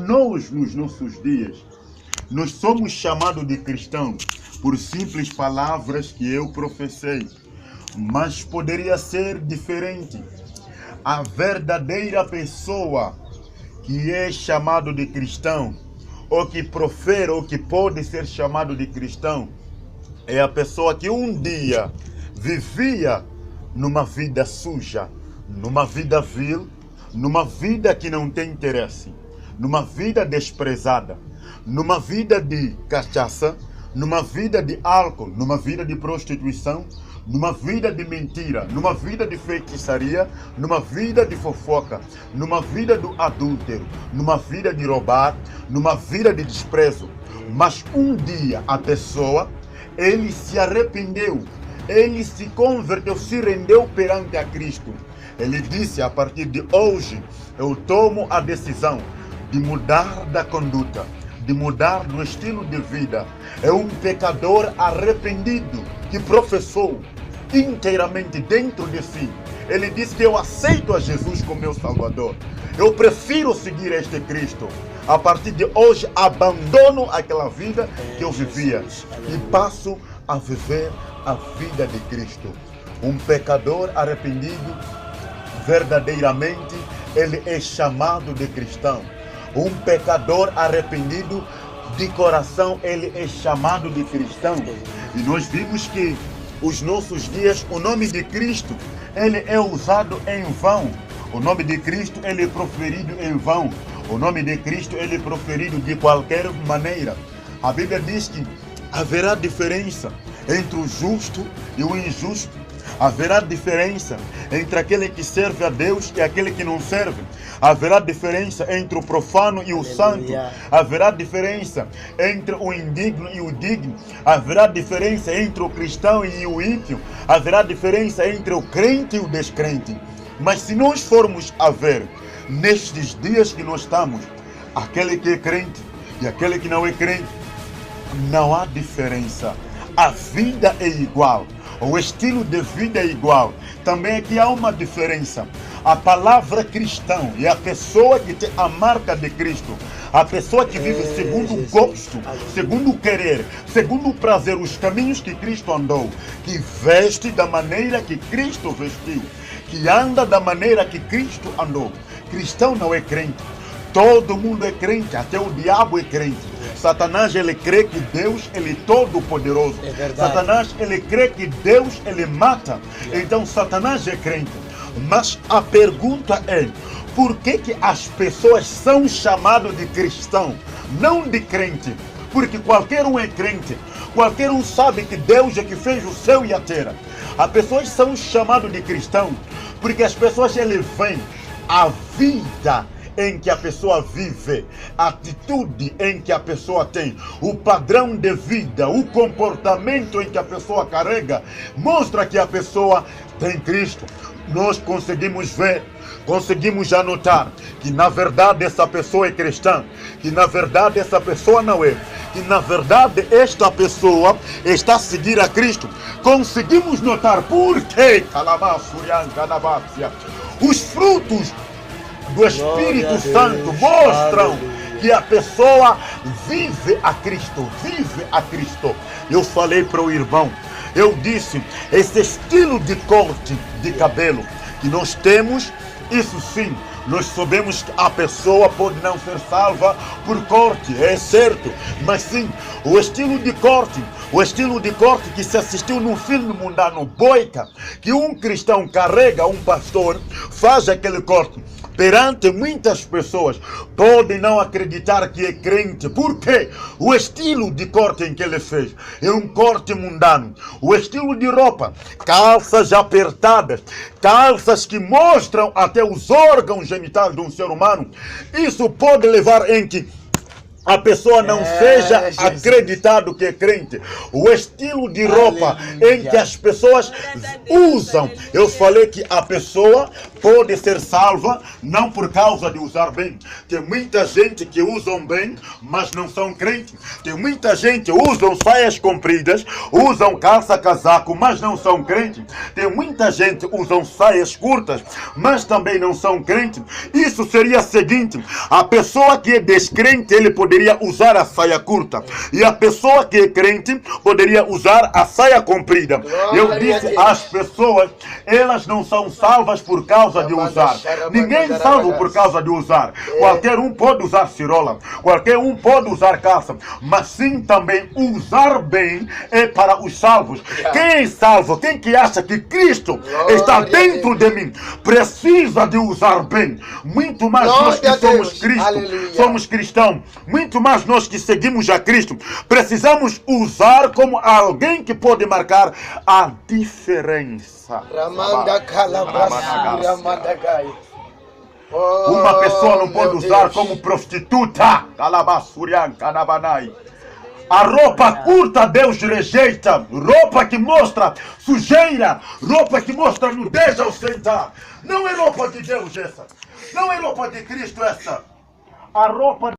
nós, nos nossos dias, nós somos chamados de cristãos por simples palavras que eu professei, mas poderia ser diferente. A verdadeira pessoa que é chamado de cristão, ou que profere, ou que pode ser chamado de cristão, é a pessoa que um dia vivia numa vida suja, numa vida vil, numa vida que não tem interesse, numa vida desprezada, numa vida de cachaça, numa vida de álcool, numa vida de prostituição, numa vida de mentira, numa vida de feitiçaria, numa vida de fofoca, numa vida do adúltero, numa vida de roubar, numa vida de desprezo. Mas um dia a pessoa, ele se arrependeu, ele se converteu, se rendeu perante a Cristo. Ele disse: a partir de hoje eu tomo a decisão de mudar da conduta, de mudar do estilo de vida. É um pecador arrependido que professou inteiramente dentro de si. Ele disse que eu aceito a Jesus como meu Salvador. Eu prefiro seguir este Cristo. A partir de hoje abandono aquela vida que eu vivia e passo a viver a vida de Cristo. Um pecador arrependido, verdadeiramente, ele é chamado de cristão. Um pecador arrependido, de coração, ele é chamado de cristão. E nós vimos que os nossos dias, o nome de Cristo, ele é usado em vão. O nome de Cristo, ele é proferido em vão. O nome de Cristo, ele é proferido de qualquer maneira. A Bíblia diz que haverá diferença entre o justo e o injusto. Haverá diferença entre aquele que serve a Deus e aquele que não serve. Haverá diferença entre o profano e o santo. Haverá diferença entre o indigno e o digno. Haverá diferença entre o cristão e o ímpio. Haverá diferença entre o crente e o descrente. Mas se nós formos a ver, nestes dias que nós estamos, aquele que é crente e aquele que não é crente, não há diferença. A vida é igual. O estilo de vida é igual. Também aqui há uma diferença. A palavra cristão é a pessoa que tem a marca de Cristo. A pessoa que vive segundo o gosto, segundo o querer, segundo o prazer, os caminhos que Cristo andou. Que veste da maneira que Cristo vestiu. Que anda da maneira que Cristo andou. Cristão não é crente. Todo mundo é crente, até o diabo é crente. Satanás, ele crê que Deus, ele é todo poderoso. Satanás, ele crê que Deus, ele mata. Então Satanás é crente. Mas a pergunta é: por que as pessoas são chamadas de cristão, não de crente? Porque qualquer um é crente. Qualquer um sabe que Deus é que fez o céu e a terra. As pessoas são chamadas de cristão porque as pessoas, ele veem a vida em que a pessoa vive, a atitude em que a pessoa tem, o padrão de vida, o comportamento em que a pessoa carrega, mostra que a pessoa tem Cristo. Nós conseguimos ver, conseguimos anotar que na verdade essa pessoa é cristã, que na verdade essa pessoa não é, que na verdade esta pessoa está a seguir a Cristo. Conseguimos notar porque os frutos do Espírito Santo mostram que a pessoa vive a Cristo, vive a Cristo. Eu falei para o irmão, eu disse, esse estilo de corte de cabelo que nós temos, isso sim, nós sabemos que a pessoa pode não ser salva por corte, é certo, mas sim, o estilo de corte que se assistiu num filme mundano Boica, que um cristão carrega, um pastor, faz aquele corte. Perante muitas pessoas, podem não acreditar que é crente. Por quê? O estilo de corte em que ele fez é um corte mundano. O estilo de roupa, calças apertadas, calças que mostram até os órgãos genitais de um ser humano. Isso pode levar em que a pessoa não seja acreditado que é crente. O estilo de roupa em que as pessoas usam. Eu falei que a pessoa pode ser salva não por causa de usar bem. Tem muita gente que usam bem, mas não são crentes. Tem muita gente que usam saias compridas, usam calça casaco, mas não são crentes. Tem muita gente que usam saias curtas, mas também não são crentes. Isso seria o seguinte: a pessoa que é descrente, ele poderia usar a saia curta, e a pessoa que é crente poderia usar a saia comprida. Eu disse, as pessoas, elas não são salvas por causa de usar. Ninguém é salvo por causa de usar. Qualquer um pode usar cirola, qualquer um pode usar calça, mas sim também usar bem é para os salvos. Quem é salvo, quem que acha que Cristo está dentro de mim, precisa de usar bem. Muito mais nós que somos Cristo, somos cristãos, muito mais nós que seguimos a Cristo, precisamos usar como alguém que pode marcar a diferença. Uma pessoa não pode usar como prostituta. A roupa curta Deus rejeita. Roupa que mostra sujeira, roupa que mostra nudez ao sentar. Não é roupa de Deus essa. Não é roupa de Cristo essa. A roupa